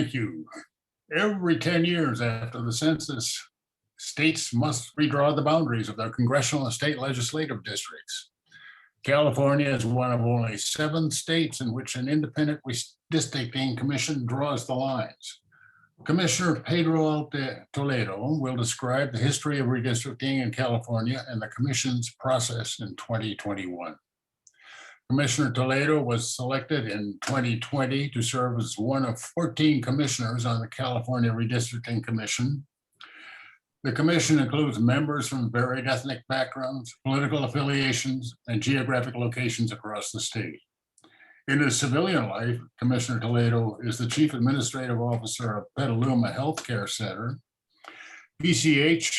Thank you. Every 10 years after the census, states must redraw the boundaries of their congressional and state legislative districts. California is one of only 7 states in which an independent redistricting commission draws the lines. Commissioner Pedro Toledo will describe the history of redistricting in California and the commission's process in 2021. Commissioner Toledo was selected in 2020 to serve as one of 14 commissioners on the California Redistricting Commission. The commission includes members from varied ethnic backgrounds, political affiliations, and geographic locations across the state. In his civilian life, Commissioner Toledo is the Chief Administrative Officer of Petaluma Healthcare Center. PCH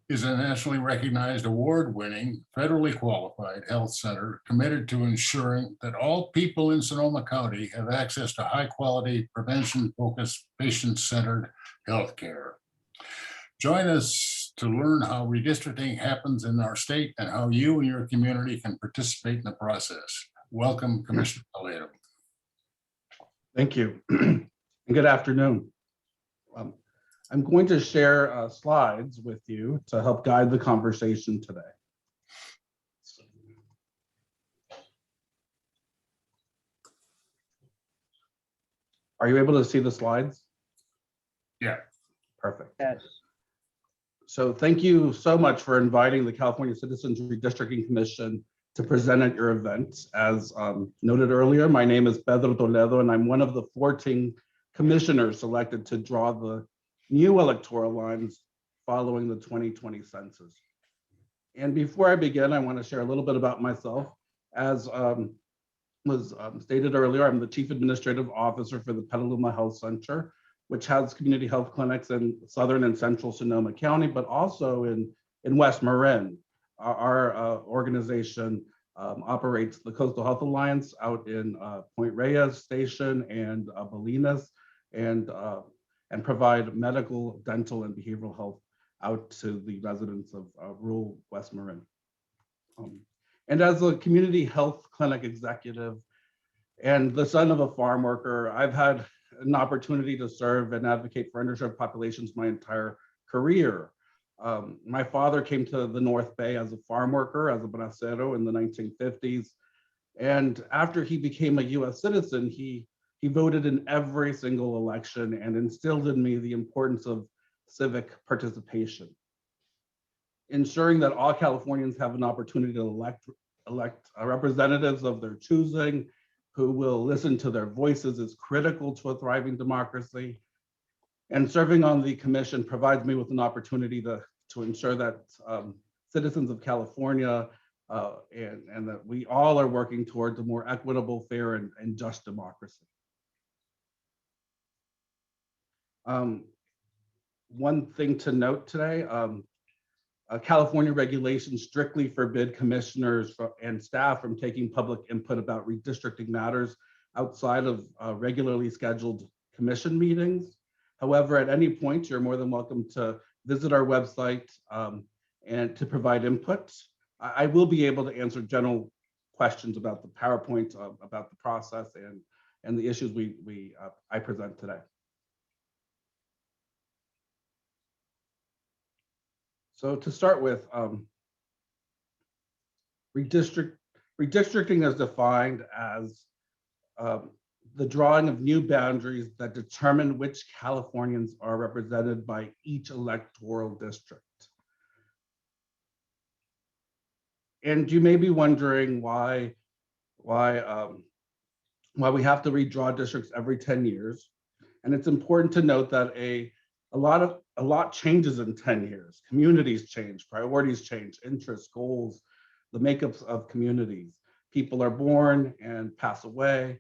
is a nationally recognized award-winning, federally qualified health center committed to ensuring that all people in Sonoma County have access to high-quality, prevention-focused, patient-centered health care. Join us to learn how redistricting happens in our state and how you and your community can participate in the process. Welcome, Commissioner Toledo. Thank you, and good afternoon. I'm going to share slides with you to help guide the conversation today. Are you able to see the slides? Yeah. Perfect. Yes. So thank you so much for inviting the California Citizens Redistricting Commission to present at your event. As noted earlier, my name is Pedro Toledo, and I'm one of the 14 commissioners selected to draw the new electoral lines following the 2020 census. And before I begin, I want to share a little bit about myself. As was stated earlier, I'm the Chief Administrative Officer for the Petaluma Health Center, which has community health clinics in Southern and Central Sonoma County, but also in West Marin. Our organization operates the Coastal Health Alliance out in Point Reyes Station and Bolinas, and provide medical, dental, and behavioral health out to the residents of rural West Marin. And as a community health clinic executive and the son of a farm worker, I've had an opportunity to serve and advocate for underserved populations my entire career. My father came to the North Bay as a farm worker, as a bracero in the 1950s. And after he became a US citizen, he voted in every single election and instilled in me the importance of civic participation. Ensuring that all Californians have an opportunity to elect representatives of their choosing who will listen to their voices is critical to a thriving democracy. And serving on the commission provides me with an opportunity to ensure that citizens of California and that we all are working towards a more equitable, fair, and just democracy. One thing to note today, California regulations strictly forbid commissioners and staff from taking public input about redistricting matters outside of regularly scheduled commission meetings. However, at any point, you're more than welcome to visit our website and to provide input. I will be able to answer general questions about the PowerPoint, about the process and the issues I present today. So to start with, redistricting is defined as the drawing of new boundaries that determine which Californians are represented by each electoral district. And you may be wondering why we have to redraw districts every 10 years. And it's important to note that a lot changes in 10 years. Communities change, priorities change, interests, goals, the makeups of communities. People are born and pass away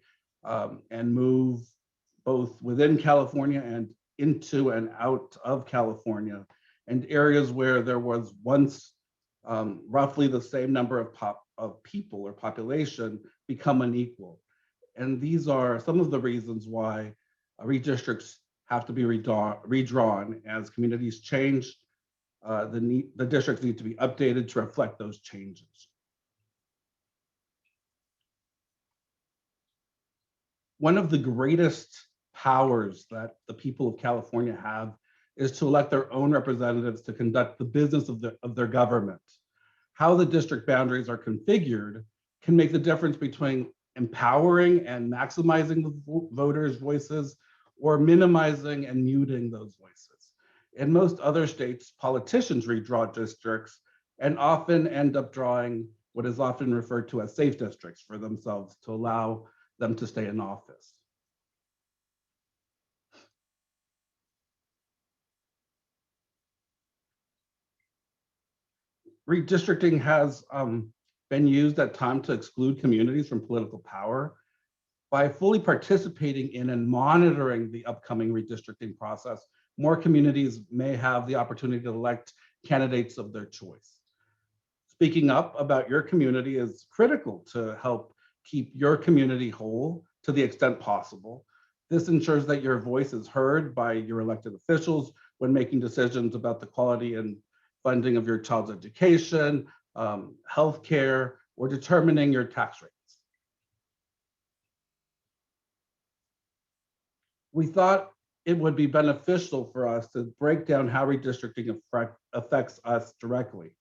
and move both within California and into and out of California. And areas where there was once roughly the same number of people or population become unequal. And these are some of the reasons why redistricts have to be redrawn as communities change. The districts need to be updated to reflect those changes. One of the greatest powers that the people of California have is to elect their own representatives to conduct the business of their government. How the district boundaries are configured can make the difference between empowering and maximizing the voters' voices or minimizing and muting those voices. In most other states, politicians redraw districts and often end up drawing what is often referred to as safe districts for themselves to allow them to stay in office. Redistricting has been used at times to exclude communities from political power. By fully participating in and monitoring the upcoming redistricting process, more communities may have the opportunity to elect candidates of their choice. Speaking up about your community is critical to help keep your community whole to the extent possible. This ensures that your voice is heard by your elected officials when making decisions about the quality and funding of your child's education, healthcare, or determining your tax rates. We thought it would be beneficial for us to break down how redistricting affects us directly.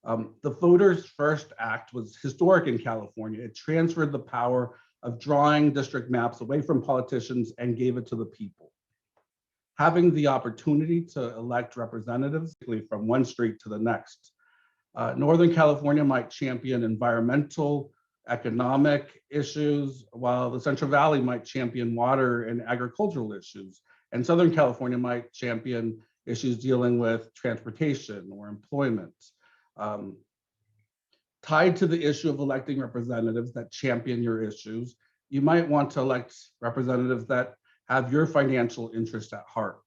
The Voters First Act was historic in California. It transferred the power of drawing district maps away from politicians and gave it to the people. Having the opportunity to elect representatives from one street to the next. Northern California might champion environmental, economic issues, while the Central Valley might champion water and agricultural issues. And Southern California might champion issues dealing with transportation or employment. Tied to the issue of electing representatives that champion your issues, you might want to elect representatives that have your financial interest at heart.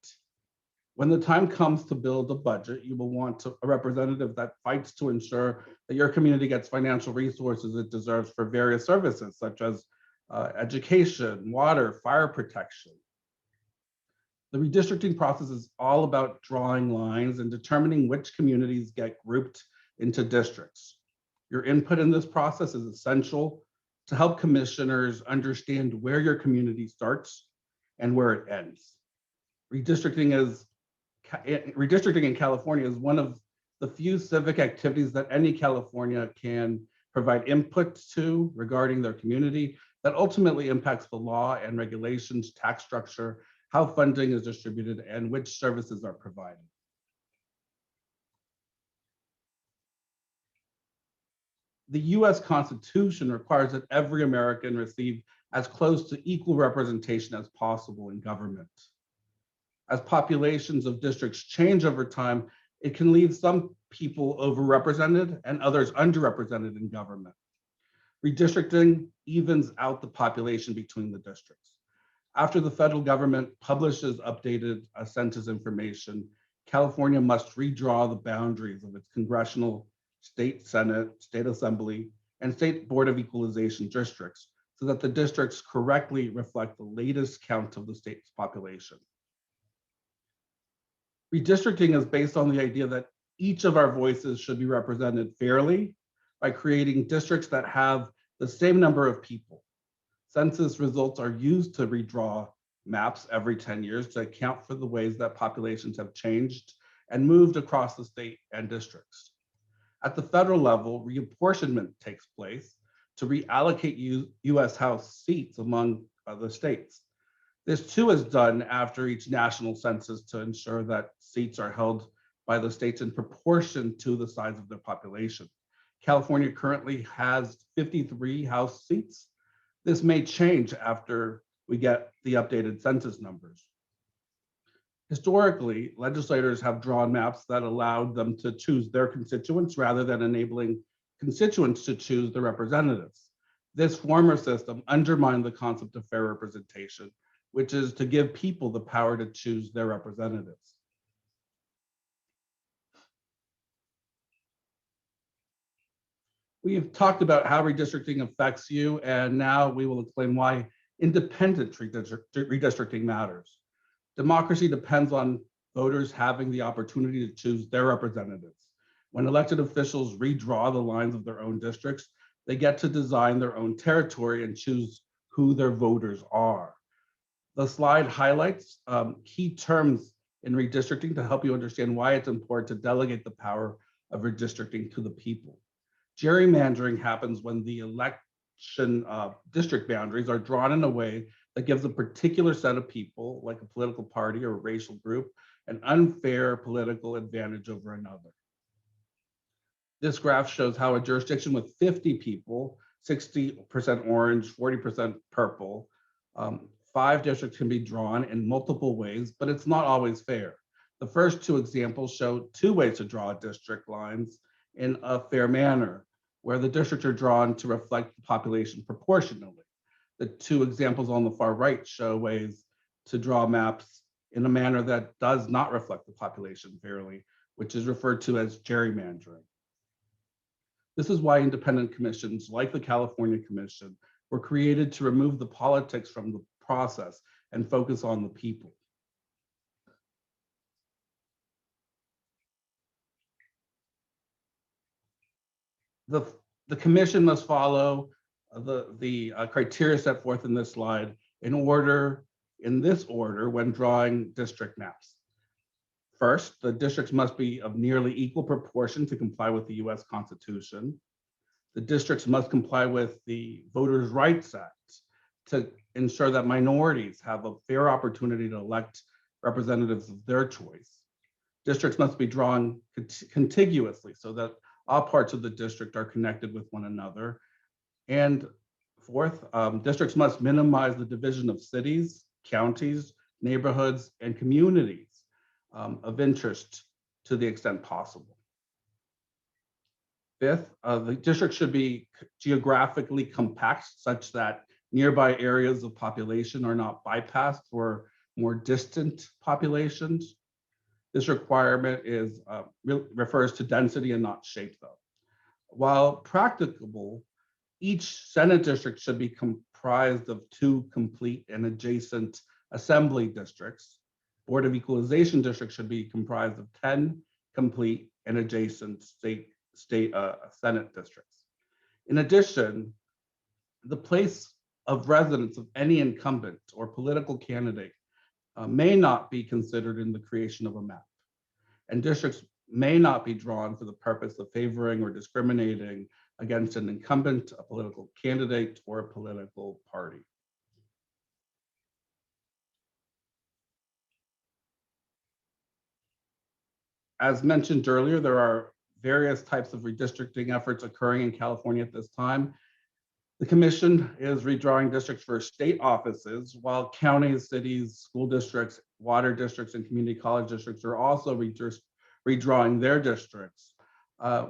When the time comes to build a budget, you will want a representative that fights to ensure that your community gets financial resources it deserves for various services, such as education, water, fire protection. The redistricting process is all about drawing lines and determining which communities get grouped into districts. Your input in this process is essential to help commissioners understand where your community starts and where it ends. Redistricting in California is one of the few civic activities that any California can provide input to regarding their community that ultimately impacts the law and regulations, tax structure, how funding is distributed, and which services are provided. The US Constitution requires that every American receive as close to equal representation as possible in government. As populations of districts change over time, it can leave some people overrepresented and others underrepresented in government. Redistricting evens out the population between the districts. After the federal government publishes updated census information, California must redraw the boundaries of its congressional, state senate, state assembly, and state board of equalization districts so that the districts correctly reflect the latest count of the state's population. Redistricting is based on the idea that each of our voices should be represented fairly by creating districts that have the same number of people. Census results are used to redraw maps every 10 years to account for the ways that populations have changed and moved across the state and districts. At the federal level, reapportionment takes place to reallocate US House seats among the states. This too is done after each national census to ensure that seats are held by the states in proportion to the size of their population. California currently has 53 House seats. This may change after we get the updated census numbers. Historically, legislators have drawn maps that allowed them to choose their constituents rather than enabling constituents to choose their representatives. This former system undermined the concept of fair representation, which is to give people the power to choose their representatives. We have talked about how redistricting affects you, and now we will explain why independent redistricting matters. Democracy depends on voters having the opportunity to choose their representatives. When elected officials redraw the lines of their own districts, they get to design their own territory and choose who their voters are. The slide highlights key terms in redistricting to help you understand why it's important to delegate the power of redistricting to the people. Gerrymandering happens when the election district boundaries are drawn in a way that gives a particular set of people, like a political party or a racial group, an unfair political advantage over another. This graph shows how a jurisdiction with 50 people, 60% orange, 40% purple, 5 districts can be drawn in multiple ways, but it's not always fair. The first 2 examples show 2 ways to draw district lines in a fair manner, where the districts are drawn to reflect the population proportionally. The 2 examples on the far right show ways to draw maps in a manner that does not reflect the population fairly, which is referred to as gerrymandering. This is why independent commissions like the California Commission were created to remove the politics from the process and focus on the people. The commission must follow the criteria set forth in this slide in this order when drawing district maps. First, the districts must be of nearly equal proportion to comply with the US Constitution. The districts must comply with the Voters' Rights Act to ensure that minorities have a fair opportunity to elect representatives of their choice. Districts must be drawn contiguously so that all parts of the district are connected with one another. And fourth, districts must minimize the division of cities, counties, neighborhoods, and communities of interest to the extent possible. Fifth, the district should be geographically compact such that nearby areas of population are not bypassed for more distant populations. This requirement refers to density and not shape though. While practicable, each Senate district should be comprised of 2 complete and adjacent assembly districts. Board of Equalization districts should be comprised of 10 complete and adjacent state Senate districts. In addition, the place of residence of any incumbent or political candidate may not be considered in the creation of a map, and districts may not be drawn for the purpose of favoring or discriminating against an incumbent, a political candidate, or a political party. As mentioned earlier, there are various types of redistricting efforts occurring in California at this time. The commission is redrawing districts for state offices, while counties, cities, school districts, water districts, and community college districts are also redrawing their districts.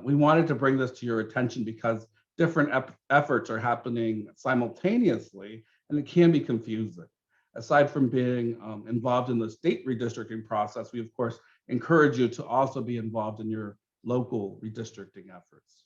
We wanted to bring this to your attention because different efforts are happening simultaneously, and it can be confusing. Aside from being involved in the state redistricting process, we of course encourage you to also be involved in your local redistricting efforts.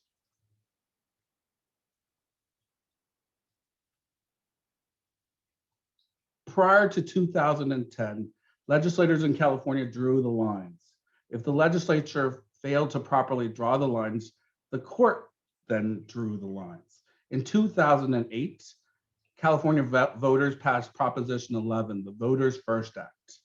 Prior to 2010, legislators in California drew the lines. If the legislature failed to properly draw the lines, the court then drew the lines. In 2008, California voters passed Proposition 11, the Voters First Act,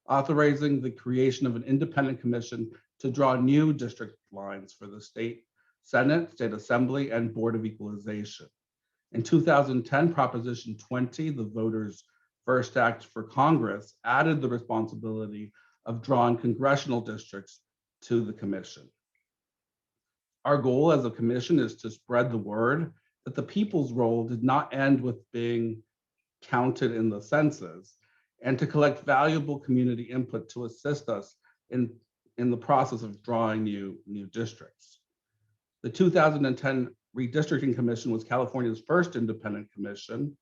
authorizing the creation of an independent commission to draw new district lines for the state Senate, state assembly, and Board of Equalization. In 2010, Proposition 20, the Voters First Act for Congress, added the responsibility of drawing congressional districts to the commission. Our goal as a commission is to spread the word that the people's role did not end with being counted in the census, and to collect valuable community input to assist us in the process of drawing new districts. The 2010 Redistricting Commission was California's first independent commission,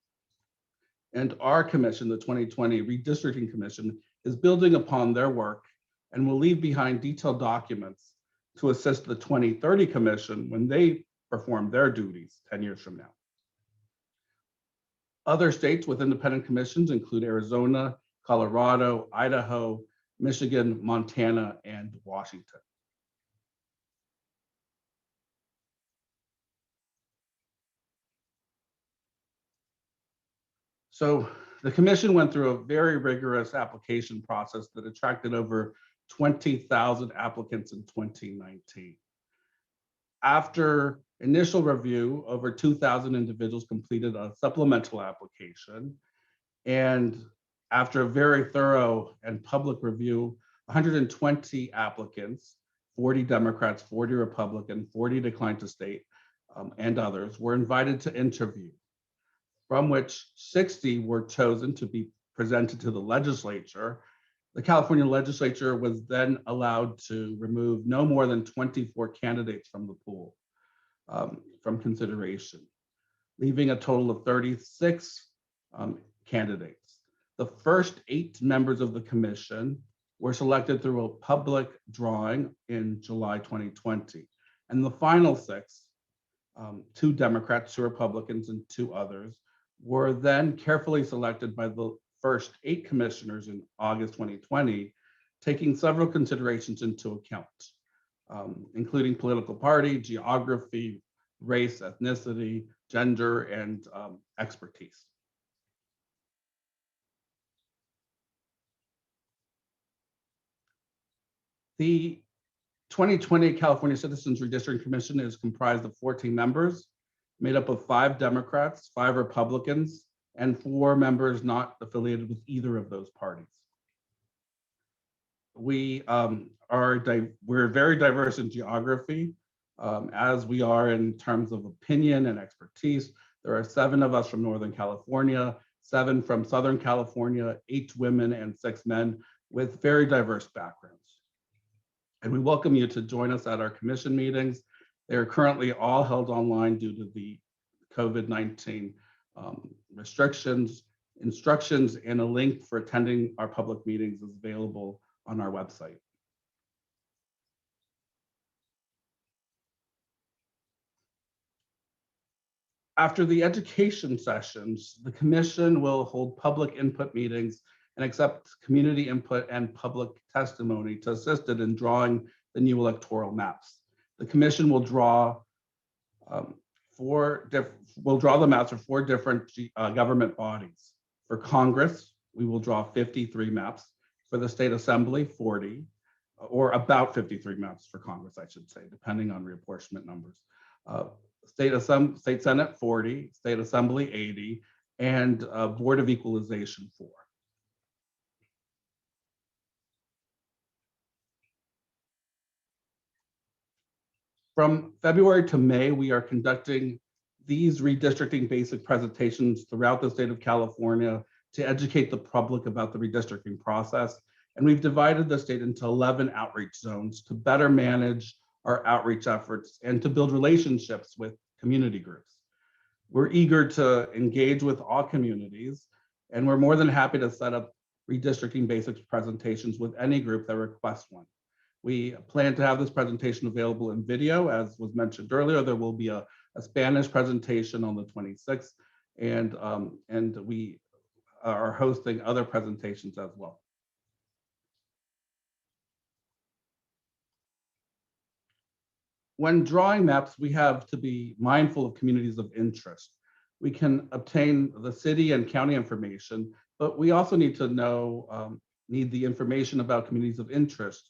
and our commission, the 2020 Redistricting Commission, is building upon their work and will leave behind detailed documents to assist the 2030 Commission when they perform their duties 10 years from now. Other states with independent commissions include Arizona, Colorado, Idaho, Michigan, Montana, and Washington. So The commission went through a very rigorous application process that attracted over 20,000 applicants in 2019. After initial review, over 2,000 individuals completed a supplemental application. And after a very thorough and public review, 120 applicants, 40 Democrats, 40 Republican, 40 declined to state, and others were invited to interview, from which 60 were chosen to be presented to the legislature. The California legislature was then allowed to remove no more than 24 candidates from the pool from consideration, leaving a total of 36 candidates. The first 8 members of the commission were selected through a public drawing in July 2020. And the final 6, 2 Democrats, 2 Republicans, and 2 others, were then carefully selected by the first 8 commissioners in August 2020, taking several considerations into account, including political party, geography, race, ethnicity, gender, and expertise. The 2020 California Citizens Redistricting Commission is comprised of 14 members, made up of 5 Democrats, 5 Republicans, and 4 members not affiliated with either of those parties. We're very diverse in geography, as we are in terms of opinion and expertise. There are 7 of us from Northern California, 7 from Southern California, 8 women and 6 men with very diverse backgrounds. And we welcome you to join us at our commission meetings. They are currently all held online due to the COVID-19 restrictions. Instructions and a link for attending our public meetings is available on our website. After the education sessions, the commission will hold public input meetings and accept community input and public testimony to assist it in drawing the new electoral maps. The commission will draw the maps for 4 different government bodies. For Congress, we will draw 53 maps. For the state assembly, 40, or about 53 maps for Congress, I should say, depending on reapportionment numbers. State Senate, 40, state assembly, 80, and Board of Equalization, 4. From February to May, we are conducting these redistricting basic presentations throughout the state of California to educate the public about the redistricting process. And we've divided the state into 11 outreach zones to better manage our outreach efforts and to build relationships with community groups. We're eager to engage with all communities, and we're more than happy to set up redistricting basics presentations with any group that requests one. We plan to have this presentation available in video. As was mentioned earlier, there will be a Spanish presentation on the 26th, and we are hosting other presentations as well. When drawing maps, we have to be mindful of communities of interest. We can obtain the city and county information, but we also need to need the information about communities of interest.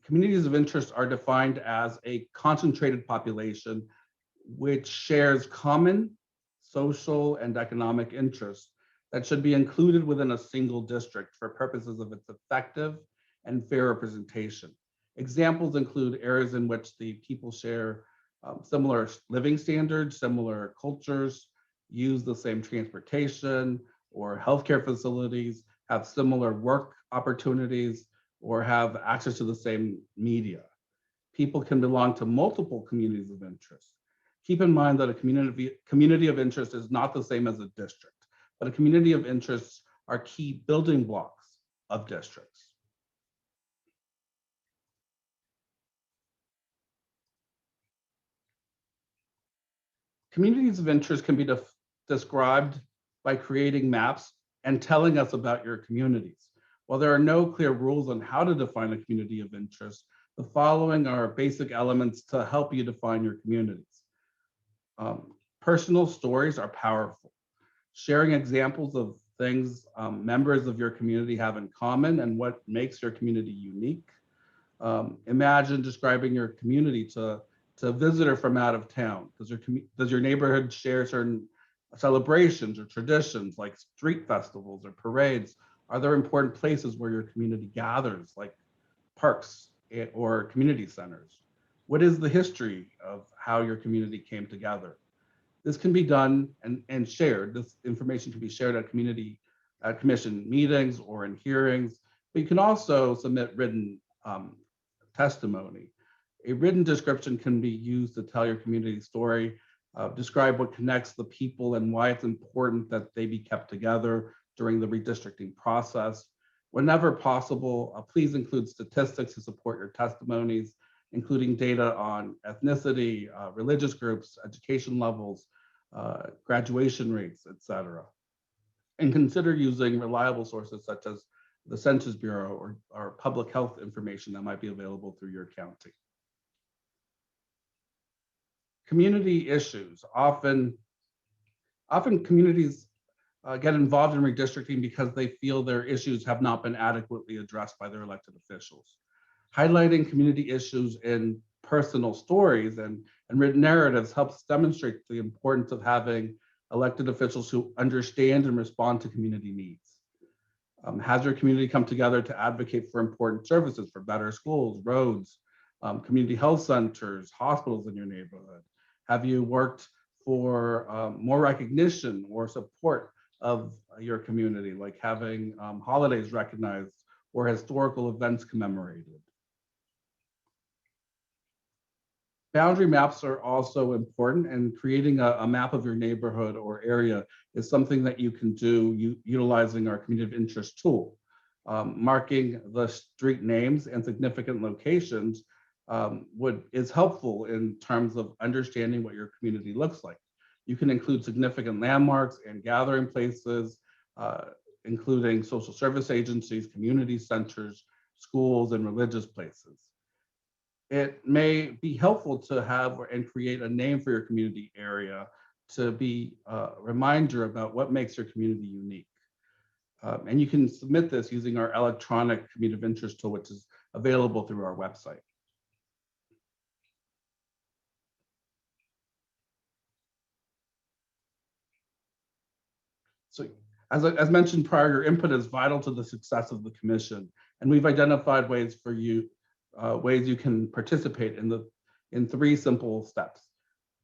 Communities of interest are defined as a concentrated population which shares common social and economic interests that should be included within a single district for purposes of its effective and fair representation. Examples include areas in which the people share similar living standards, similar cultures, use the same transportation or healthcare facilities, have similar work opportunities, or have access to the same media. People can belong to multiple communities of interest. Keep in mind that a community of interest is not the same as a district, but a community of interests are key building blocks of districts. Communities of interest can be described by creating maps and telling us about your communities. While there are no clear rules on how to define a community of interest, the following are basic elements to help you define your communities. Personal stories are powerful. sharing examples of things members of your community have in common and what makes your community unique. Imagine describing your community to a visitor from out of town. Does your neighborhood share certain celebrations or traditions like street festivals or parades? Are there important places where your community gathers, like parks or community centers? What is the history of how your community came together? This can be done and shared. This information can be shared at commission meetings or in hearings, but you can also submit written testimony. A written description can be used to tell your community story, describe what connects the people and why it's important that they be kept together during the redistricting process. Whenever possible, please include statistics to support your testimonies, including data on ethnicity, religious groups, education levels, graduation rates, etc. And consider using reliable sources such as the Census Bureau or public health information that might be available through your county. Community issues. Often communities get involved in redistricting because they feel their issues have not been adequately addressed by their elected officials. Highlighting community issues in personal stories and written narratives helps demonstrate the importance of having elected officials who understand and respond to community needs. Has your community come together to advocate for important services, for better schools, roads, community health centers, hospitals in your neighborhood? Have you worked for more recognition or support of your community, like having holidays recognized or historical events commemorated? Boundary maps are also important, and creating a map of your neighborhood or area is something that you can do utilizing our community of interest tool. Marking the street names and significant locations is helpful in terms of understanding what your community looks like. You can include significant landmarks and gathering places, including social service agencies, community centers, schools, and religious places. It may be helpful to have and create a name for your community area to be a reminder about what makes your community unique. And you can submit this using our electronic community of interest tool, which is available through our website. So as mentioned prior, your input is vital to the success of the commission. And we've identified ways for you, ways you can participate in 3 simple steps.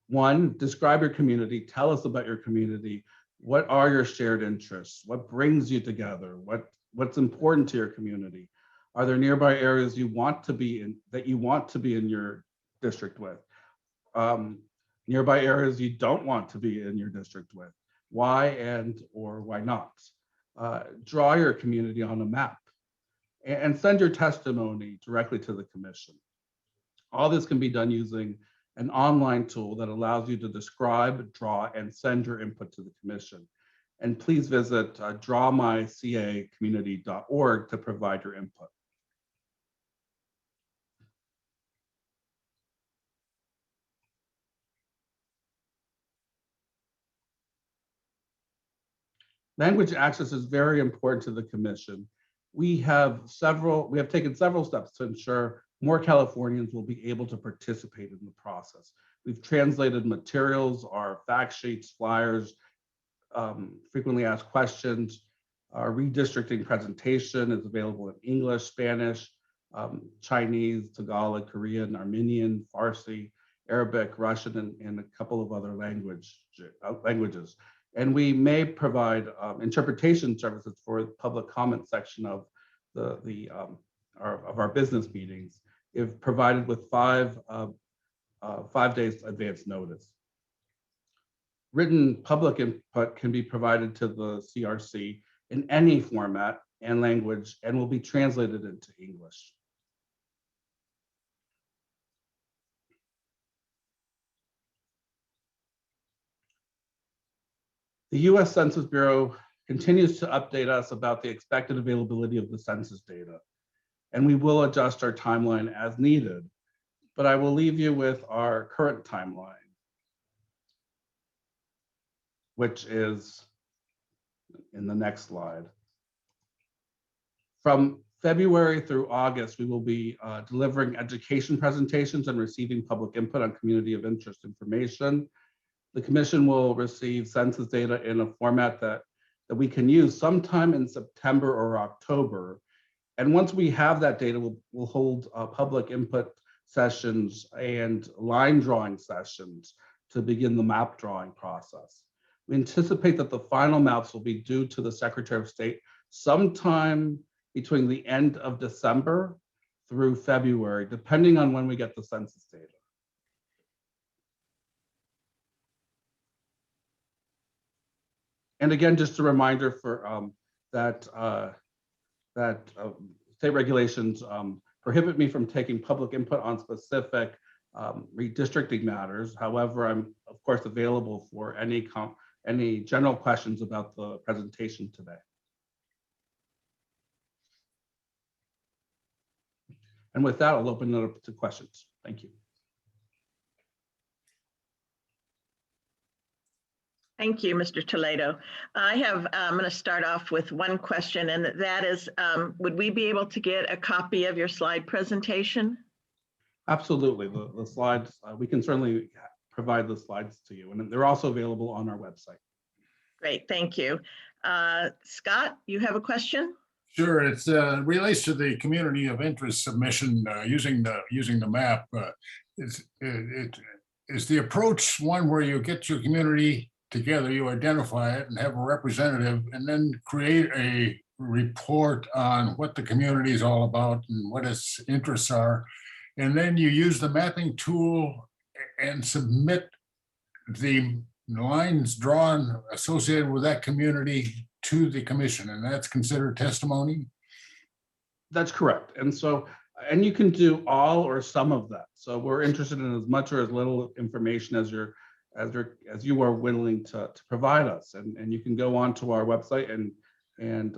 1, describe your community. Tell us about your community. What are your shared interests? What brings you together? What's important to your community? Are there nearby areas you want to be in, that you want to be in your district with? Nearby areas you don't want to be in your district with? Why or why not? Draw your community on a map and send your testimony directly to the commission. All this can be done using an online tool that allows you to describe, draw, and send your input to the commission. And please visit drawmycacommunity.org to provide your input. Language access is very important to the commission. We have taken several steps to ensure more Californians will be able to participate in the process. We've translated materials, our fact sheets, flyers, frequently asked questions. Our redistricting presentation is available in English, Spanish, Chinese, Tagalog, Korean, Armenian, Farsi, Arabic, Russian, and a couple of other languages. And we may provide interpretation services for the public comment section of our business meetings, if provided with 5 days advance notice. Written public input can be provided to the CRC in any format and language and will be translated into English. The U.S. Census Bureau continues to update us about the expected availability of the census data, and we will adjust our timeline as needed, but I will leave you with our current timeline, which is in the next slide. From February through August, we will be delivering education presentations and receiving public input on community of interest information. The commission will receive census data in a format that we can use sometime in September or October. And once we have that data, we'll hold public input sessions and line drawing sessions to begin the map drawing process. We anticipate that the final maps will be due to the Secretary of State sometime between the end of December through February, depending on when we get the census data. And again, just a reminder for that state regulations prohibit me from taking public input on specific redistricting matters. However, I'm of course available for any general questions about the presentation today. And with that, I'll open it up to questions. Thank you. Thank you, Mr. Toledo. I'm going to start off with one question, and that is, would we be able to get a copy of your slide presentation? Absolutely. The slides, we can certainly provide the slides to you, and they're also available on our website. Great, thank you. Scott, you have a question? Sure, it relates to the community of interest submission using the map. Is the approach one where you get your community together, you identify it and have a representative, and then create a report on what the community is all about and what its interests are, and then you use the mapping tool and submit the lines drawn associated with that community to the commission, and that's considered testimony? That's correct. And you can do all or some of that. So we're interested in as much or as little information as you are willing to provide us. And you can go onto our website and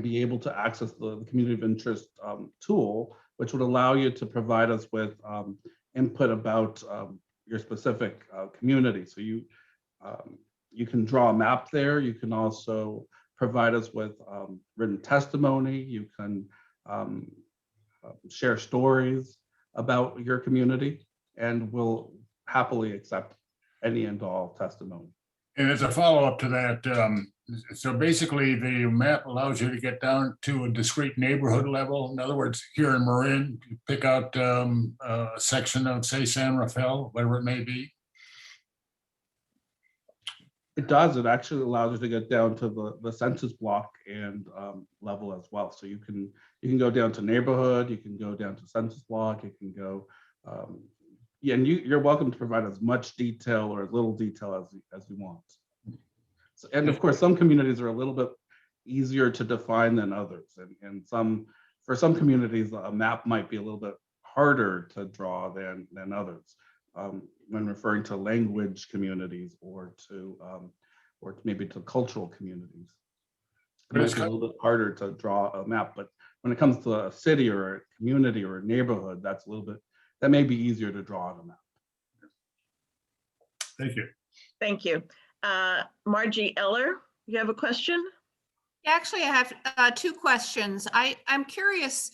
be able to access the community of interest tool, which would allow you to provide us with input about your specific community. So you can draw a map there. You can also provide us with written testimony. You can share stories about your community, and we'll happily accept any and all testimony. And as a follow-up to that, so basically the map allows you to get down to a discrete neighborhood level. In other words, here in Marin, you pick out a section of, say, San Rafael, whatever it may be. It does. It actually allows you to get down to the census block and level as well. So you can go down to neighborhood, you can go down to census block, you can go, yeah, and you're welcome to provide as much detail or as little detail as you want. So, and of course, some communities are a little bit easier to define than others, and for some communities, a map might be a little bit harder to draw than others. When referring to language communities or maybe to cultural communities. It might be a little bit harder to draw a map, but when it comes to a city or a community or a neighborhood, that may be easier to draw on a map. Thank you. Thank you. Margie Eller, you have a question? Yeah, actually, I have two questions. I'm curious,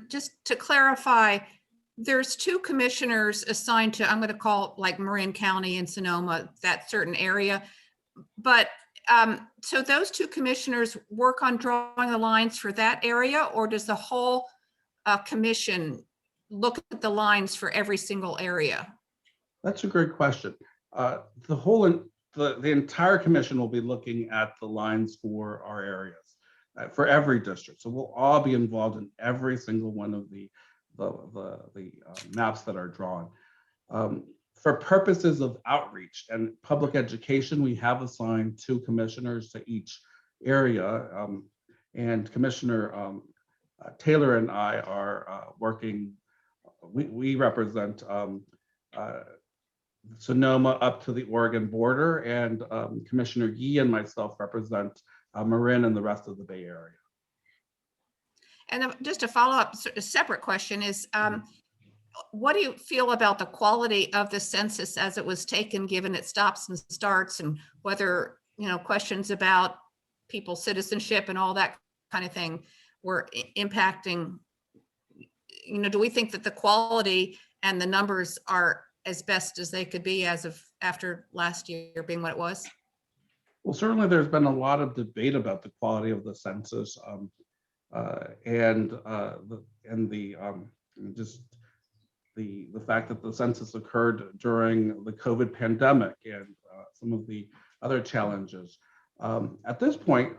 just to clarify, there's two commissioners assigned to, I'm going to call it like Marin County and Sonoma, that certain area. But so those two commissioners work on drawing the lines for that area, or does the whole commission look at the lines for every single area? That's a great question. The entire commission will be looking at the lines for our areas, for every district. So we'll all be involved in every single one of the maps that are drawn. For purposes of outreach and public education, we have assigned 2 commissioners to each area, and Commissioner Taylor and I are working. We represent Sonoma up to the Oregon border, and Commissioner Yee and myself represent Marin and the rest of the Bay Area. And just a follow-up, a separate question is, what do you feel about the quality of the census as it was taken, given it stops and starts, and whether questions about people's citizenship and all that kind of thing were impacting, do we think that the quality and the numbers are as best as they could be as of after last year being what it was? Well, certainly there's been a lot of debate about the quality of the census just the fact that the census occurred during the COVID pandemic and some of the other challenges. At this point,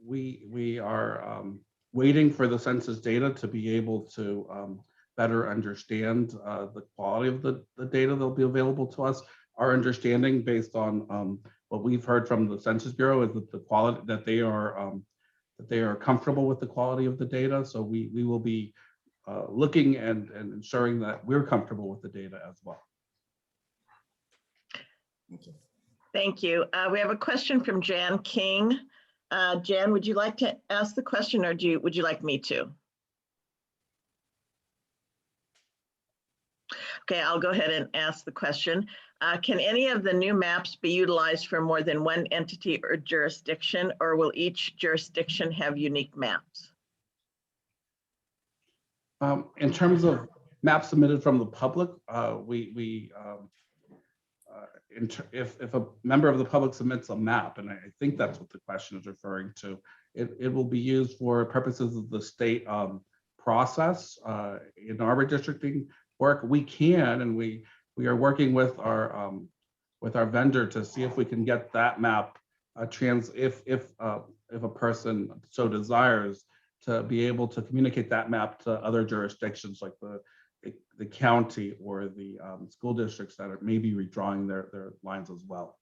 we are waiting for the census data to be able to better understand the quality of the data that'll be available to us. Our understanding, based on what we've heard from the Census Bureau, is that the quality that they are comfortable with the quality of the data. So we will be looking and ensuring that we're comfortable with the data as well. Thank you. Thank you. We have a question from Jan King. Jan, would you like to ask the question, or would you like me to? Okay, I'll go ahead and ask the question. Can any of the new maps be utilized for more than one entity or jurisdiction, or will each jurisdiction have unique maps? In terms of maps submitted from the public, if a member of the public submits a map, and I think that's what the question is referring to, it will be used for purposes of the state process. In our redistricting work, we can, and we are working with our vendor to see if we can get that map if a person so desires, to be able to communicate that map to other jurisdictions like the county or the school districts that are maybe redrawing their lines as well.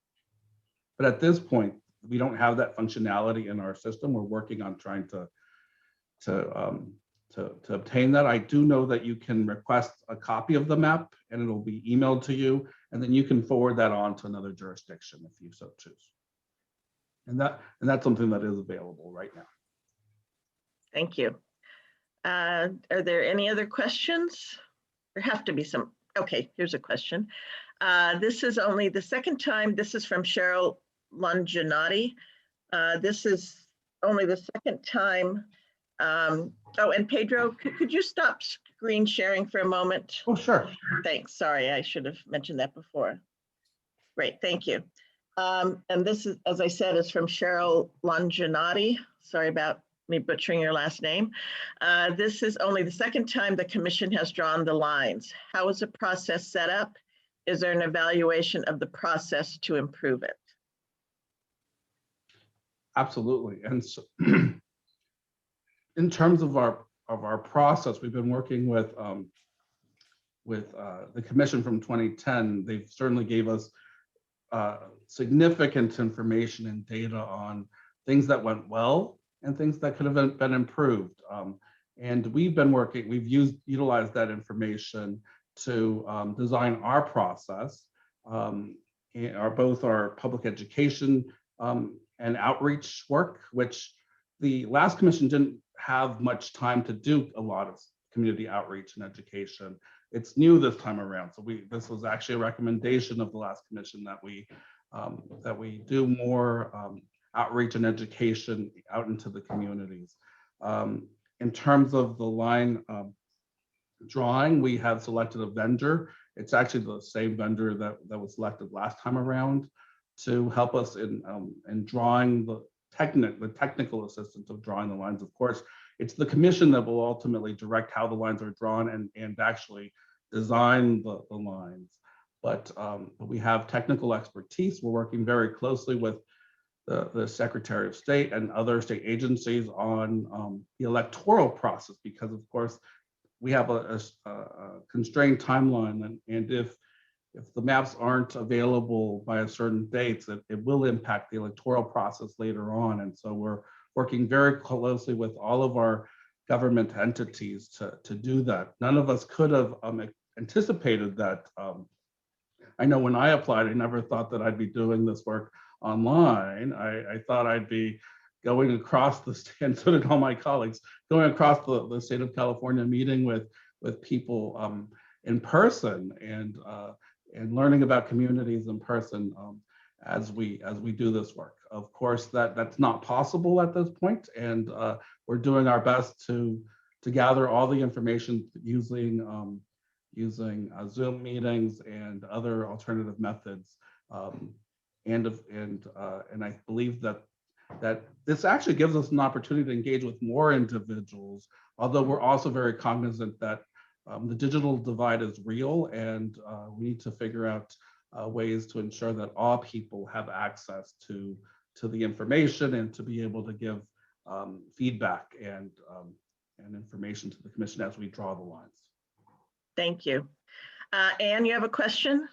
But at this point, we don't have that functionality in our system. We're working on trying to obtain that. I do know that you can request a copy of the map and it'll be emailed to you, and then you can forward that on to another jurisdiction if you so choose. And that's something that is available right now. Thank you. Are there any other questions? There have to be some. Okay, here's a question. This is only the second time. This is from Cheryl Longinati. This is only the second time. Oh, and Pedro, could you stop screen sharing for a moment? Oh, sure. Thanks. Sorry, I should have mentioned that before. Great, thank you. And this is, as I said, is from Cheryl Longinati. Sorry about me butchering your last name. This is only the second time the commission has drawn the lines. How is the process set up? Is there an evaluation of the process to improve it? Absolutely. And so in terms of our process, we've been working with the commission from 2010. They've certainly gave us significant information and data on things that went well and things that could have been improved. And we've utilized that information to design our process, both our public education and outreach work, which the last commission didn't have much time to do a lot of community outreach and education. It's new this time around. So this was actually a recommendation of the last commission that we do more outreach and education out into the communities. In terms of the line drawing, we have selected a vendor. It's actually the same vendor that was selected last time around to help us in drawing the technical assistance of drawing the lines. Of course, it's the commission that will ultimately direct how the lines are drawn and actually design the lines. But we have technical expertise. We're working very closely with the Secretary of State and other state agencies on the electoral process, because of course we have a constrained timeline, and if the maps aren't available by a certain date, it will impact the electoral process later on. And so we're working very closely with all of our government entities to do that. None of us could have anticipated that. I know when I applied, I never thought that I'd be doing this work online. I thought I'd be going across the state, and so did all my colleagues, going across the state of California, meeting with people in person and learning about communities in person. as we do this work. Of course, that's not possible at this point, and we're doing our best to gather all the information using Zoom meetings and other alternative methods. And I believe that this actually gives us an opportunity to engage with more individuals, although we're also very cognizant that the digital divide is real, and we need to figure out ways to ensure that all people have access to the information and to be able to give feedback and information to the commission as we draw the lines. Thank you. Anne, you have a question?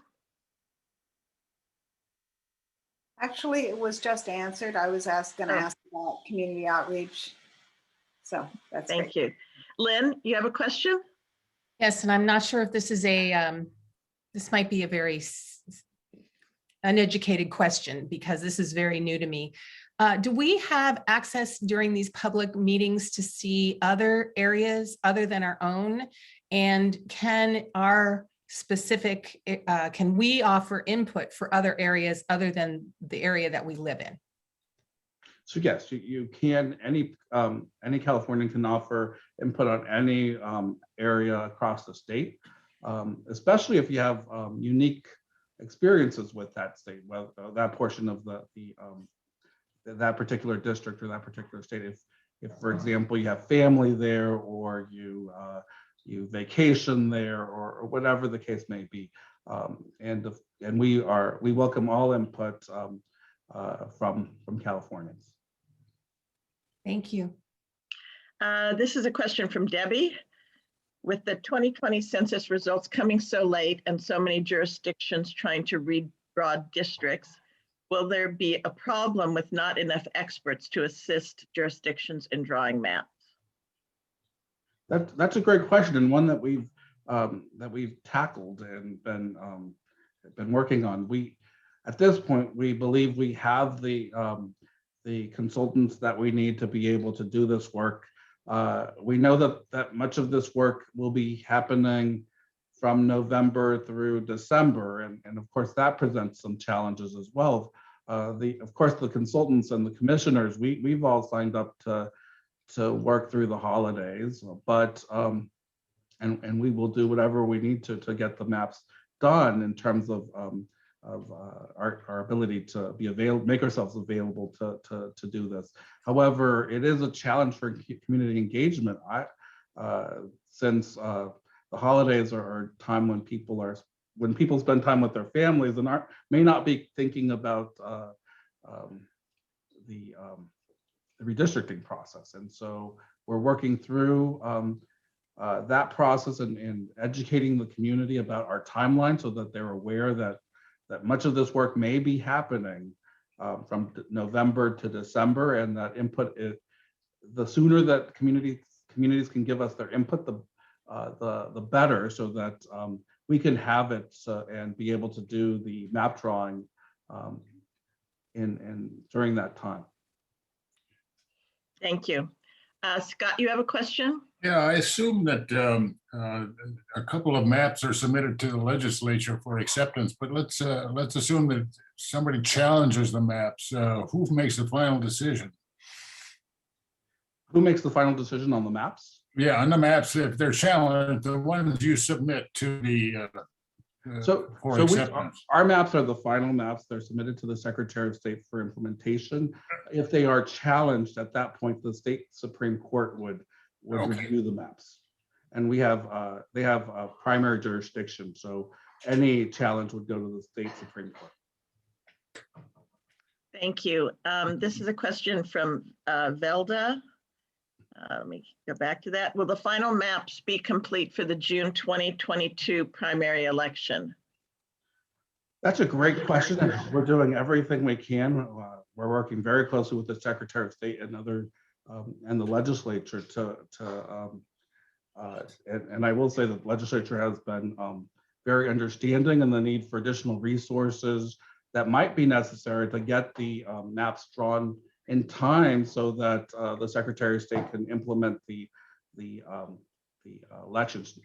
Actually, it was just answered. I was going to Oh. ask about community outreach. So that's Thank great. you. Lynn, you have a question? Yes, and I'm not sure if this is this might be a very uneducated question because this is very new to me. Do we have access during these public meetings to see other areas other than our own? And can we offer input for other areas other than the area that we live in? So yes, you can. Any Californian can offer input on any area across the state, especially if you have unique experiences with that state, well, that portion of that particular district or that particular state. If for example you have family there, or you vacation there, or whatever the case may be, and we welcome all input from Californians. Thank you. This is a question from Debbie. With the 2020 census results coming so late and so many jurisdictions trying to redraw districts, will there be a problem with not enough experts to assist jurisdictions in drawing maps? That's a great question, and one that we've tackled and been working on. At this point, we believe we have the consultants that we need to be able to do this work. We know that much of this work will be happening from November through December, and of course that presents some challenges as well. Of course, the consultants and the commissioners, we've all signed up to work through the holidays, but and we will do whatever we need to get the maps done in terms of our ability to make ourselves available to do this. However, it is a challenge for community engagement. Since the holidays are a time when people spend time with their families and may not be thinking about the redistricting process, and so we're working through that process and educating the community about our timeline so that they're aware that much of this work may be happening from November to December, and that input the sooner that communities can give us their input, the better, so that we can have it and be able to do the map drawing during that time. Thank you. Scott, you have a question? Yeah, I assume that a couple of maps are submitted to the legislature for acceptance, but let's assume that somebody challenges the maps. Who makes the final decision? Who makes the final decision on the maps? Yeah, on the maps, if they're challenged, the ones you submit to the for acceptance. Our maps are the final maps. They're submitted to the Secretary of State for implementation. If they are challenged, at that point, the state Supreme Court would review the maps. And they have a primary jurisdiction, so any challenge would go to the state Supreme Court. Thank you. This is a question from Velda. Let me go back to that. Will the final maps be complete for the June 2022 primary election? That's a great question. We're doing everything we can. We're working very closely with the Secretary of State and and the legislature and I will say that the legislature has been very understanding in the need for additional resources that might be necessary to get the maps drawn in time so that the Secretary of State can implement the elections.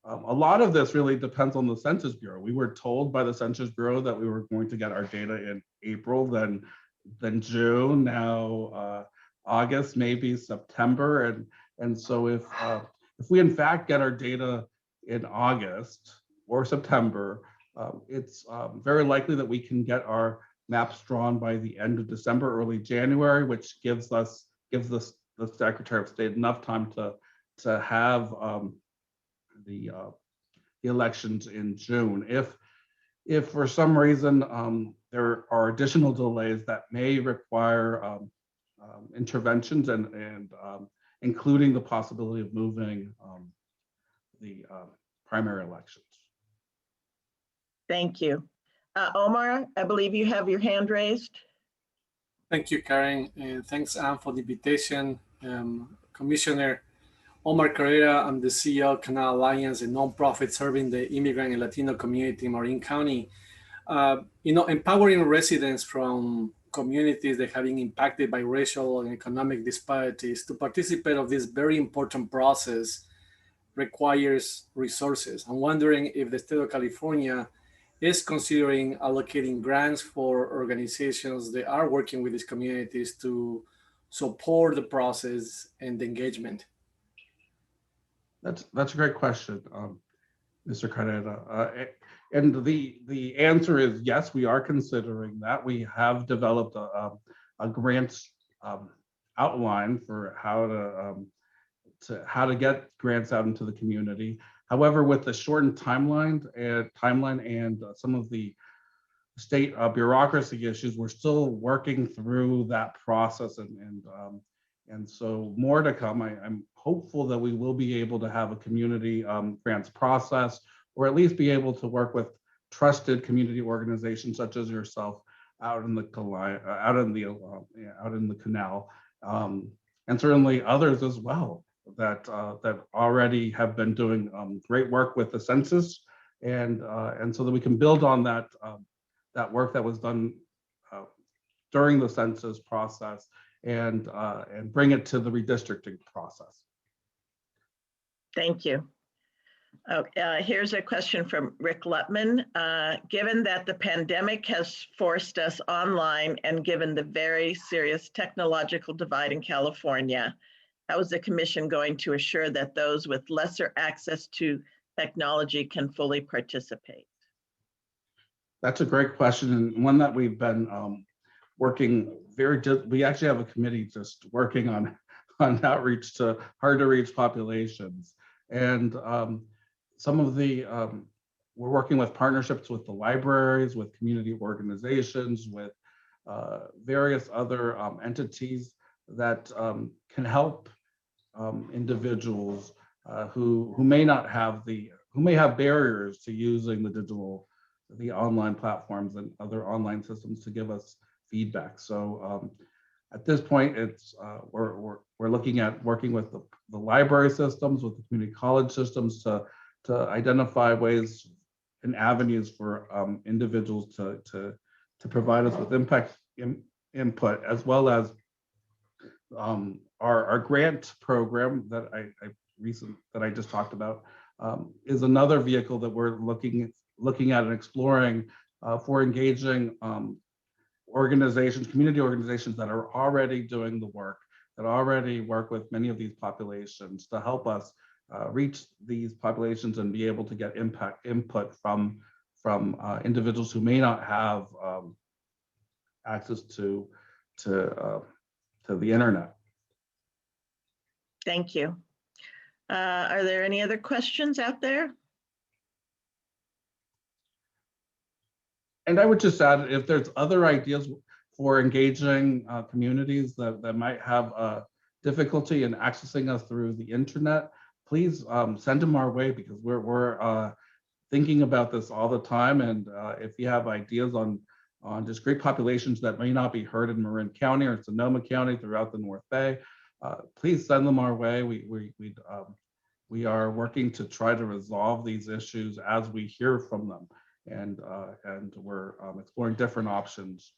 a lot of this really depends on the Census Bureau. We were told by the Census Bureau that we were going to get our data in April, then June, now August, maybe September, and so if we in fact get our data in August or September, it's very likely that we can get our maps drawn by the end of December, early January, which gives the Secretary of State enough time to have the elections in June. If for some reason there are additional delays that may require interventions and including the possibility of moving the primary elections. Thank you. Omar, I believe you have your hand raised. Thank you, Karen, and thanks, Anne, for the invitation. Commissioner Omar Carrera, I'm the CEO of Canal Alliance, a nonprofit serving the immigrant and Latino community in Marin County. Empowering residents from communities that have been impacted by racial and economic disparities to participate of this very important process requires resources. I'm wondering if the state of California is considering allocating grants for organizations that are working with these communities to support the process and the engagement. That's a great question, Mr. Carrera. And the answer is yes, we are considering that. We have developed a grant outline for how to get grants out into the community. However, with the shortened timeline and some of the state bureaucracy issues, we're still working through that process, and so more to come. I'm hopeful that we will be able to have a community grants process, or at least be able to work with trusted community organizations such as yourself out in the canal, and certainly others as well that already have been doing great work with the census, and so that we can build on that work that was done during the census process and bring it to the redistricting process. Thank you. Here's a question from Rick Lutman. Given that the pandemic has forced us online and given the very serious technological divide in California, how is the commission going to assure that those with lesser access to technology can fully participate? That's a great question, and one that we've been working we actually have a committee just working on outreach to hard to reach populations. And some of we're working with partnerships with the libraries, with community organizations, with various other entities that can help individuals who may have barriers to using the online platforms and other online systems to give us feedback. So at this point, it's we're looking at working with the library systems, with the community college systems to identify ways and avenues for individuals to provide us with input, as well as our grant program that I just talked about is another vehicle that we're looking at and exploring for engaging community organizations that are already doing the work, that already work with many of these populations to help us reach these populations and be able to get input from individuals who may not have access to the internet. Thank you. Are there any other questions out there? And I would just add, if there's other ideas for engaging communities that might have difficulty in accessing us through the internet, please send them our way, because we're thinking about this all the time. And if you have ideas on discrete populations that may not be heard in Marin County or Sonoma County throughout the North Bay, please send them our way. We are working to try to resolve these issues as we hear from them. And we're exploring different options,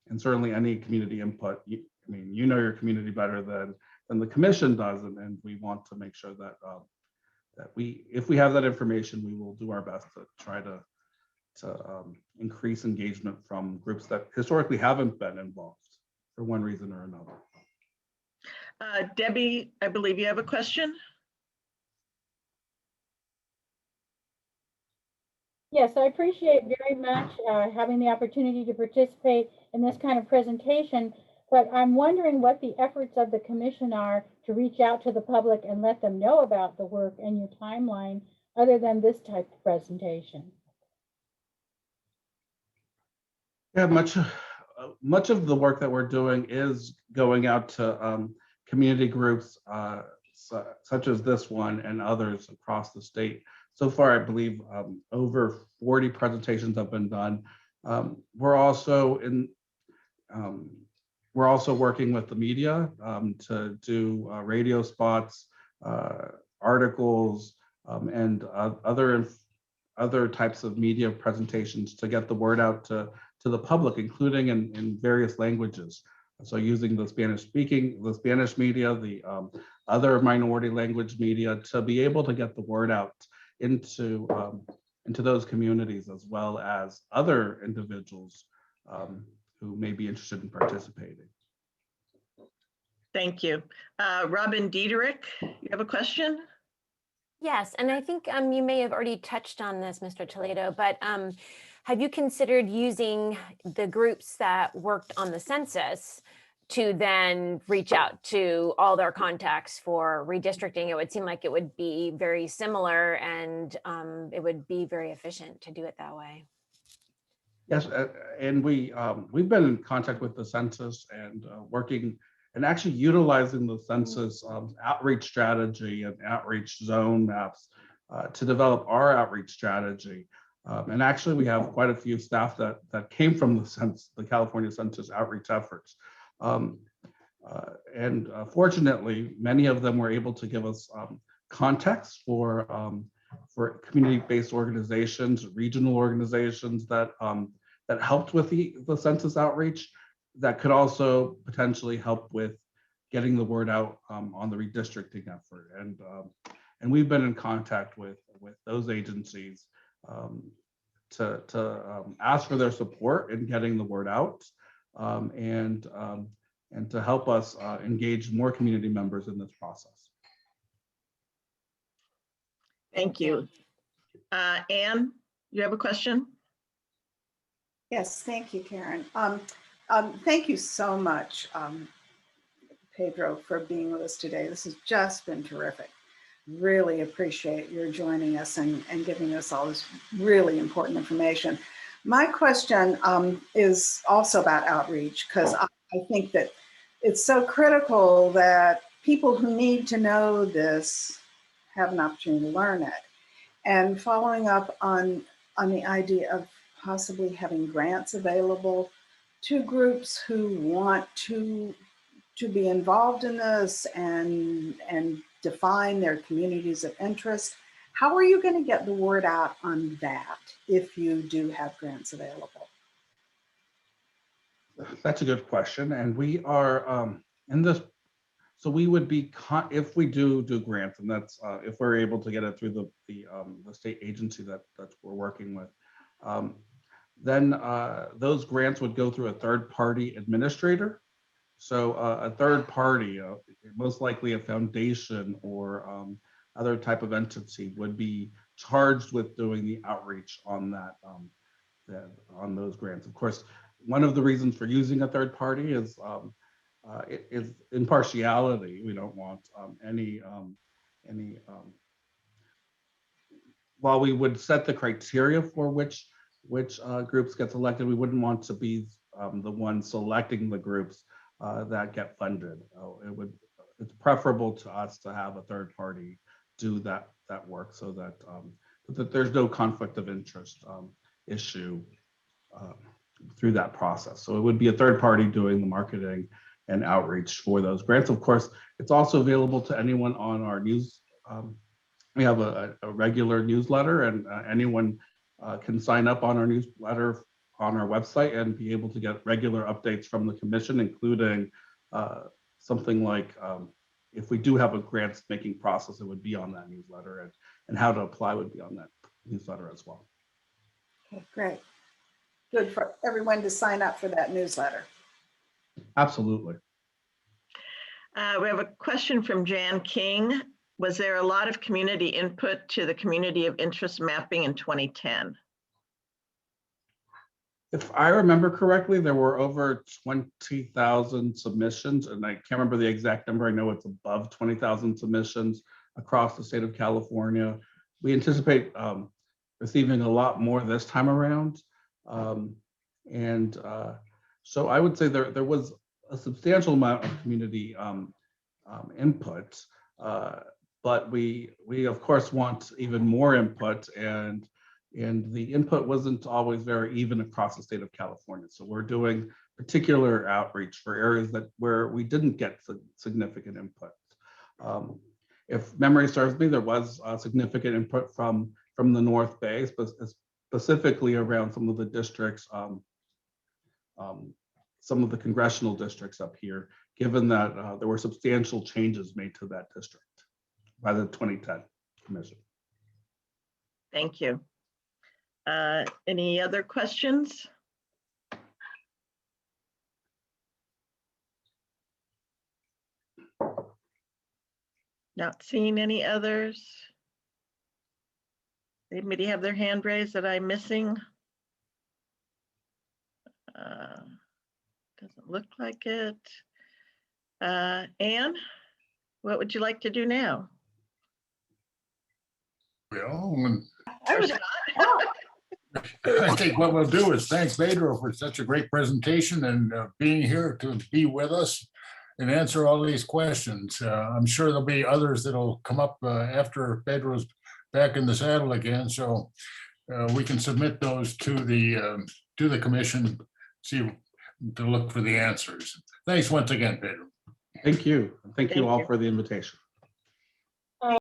and certainly any community input. You know your community better than the commission does, and we want to make sure that if we have that information, we will do our best to try to increase engagement from groups that historically haven't been involved for one reason or another. Debbie, I believe you have a question. Yes, I appreciate very much having the opportunity to participate in this kind of presentation, but I'm wondering what the efforts of the commission are to reach out to the public and let them know about the work and your timeline other than this type of presentation. Yeah, much of the work that we're doing is going out to community groups such as this one and others across the state. So far, I believe over 40 presentations have been done. We're also working with the media to do radio spots, articles, and other types of media presentations to get the word out to the public, including in various languages. So using the Spanish media, the other minority language media to be able to get the word out into those communities, as well as other individuals who may be interested in participating. Thank you. Robin Diederich, you have a question? Yes, and I think you may have already touched on this, Mr. Toledo, but have you considered using the groups that worked on the census to then reach out to all their contacts for redistricting? It would seem like it would be very similar, and it would be very efficient to do it that way. Yes, and we've been in contact with the census and working and actually utilizing the census outreach strategy and outreach zone maps to develop our outreach strategy. And actually, we have quite a few staff that came from the California Census outreach efforts. And fortunately, many of them were able to give us context for community-based organizations, regional organizations that helped with the census outreach, that could also potentially help with getting the word out on the redistricting effort. And we've been in contact with those agencies to ask for their support in getting the word out, and to help us engage more community members in this process. Thank you. Anne, you have a question? Yes, thank you, Karen. Thank you so much, Pedro, for being with us today. This has just been terrific. Really appreciate your joining us and giving us all this really important information. My question is also about outreach, because I think that it's so critical that people who need to know this have an opportunity to learn it. And following up on the idea of possibly having grants available to groups who want to be involved in this and define their communities of interest. How are you going to get the word out on that if you do have grants available? That's a good question. And we are in this, so we would be, if we do grants, and that's if we're able to get it through the state agency that we're working with, then those grants would go through a third-party administrator. So a third party, most likely a foundation or other type of entity, would be charged with doing the outreach on that, on those grants. Of course, one of the reasons for using a third party is impartiality. We don't want any. While we would set the criteria for which groups get selected, we wouldn't want to be the one selecting the groups that get funded. It's preferable to us to have a third party do that work, so that there's no conflict of interest issue through that process. So it would be a third party doing the marketing and outreach for those grants. Of course, it's also available to anyone on our news. We have a regular newsletter, and anyone can sign up on our newsletter on our website and be able to get regular updates from the commission, including something like if we do have a grants making process, it would be on that newsletter, and how to apply would be on that newsletter as well. Okay, great. Good for everyone to sign up for that newsletter. Absolutely. We have a question from Jan King. Was there a lot of community input to the community of interest mapping in 2010? If I remember correctly, there were over 20,000 submissions, and I can't remember the exact number. I know it's above 20,000 submissions across the state of California. We anticipate receiving a lot more this time around. So I would say there was a substantial amount of community input, but we of course want even more input, and the input wasn't always very even across the state of California. So we're doing particular outreach for areas where we didn't get significant input. If memory serves me, there was significant input from the North Bay, specifically around some of the districts, some of the congressional districts up here, given that there were substantial changes made to that district by the 2010 commission. Thank you. Any other questions? Not seeing any others. Anybody have their hand raised that I'm missing? Doesn't look like it. Anne, what would you like to do now? Well, I was- I think what we'll do is thank Pedro for such a great presentation and being here to be with us and answer all these questions. I'm sure there'll be others that'll come up after Pedro's back in the saddle again, so we can submit those to the commission, see to look for the answers. Thanks once again, Pedro. Thank you. Thank you Thank all you. for the invitation.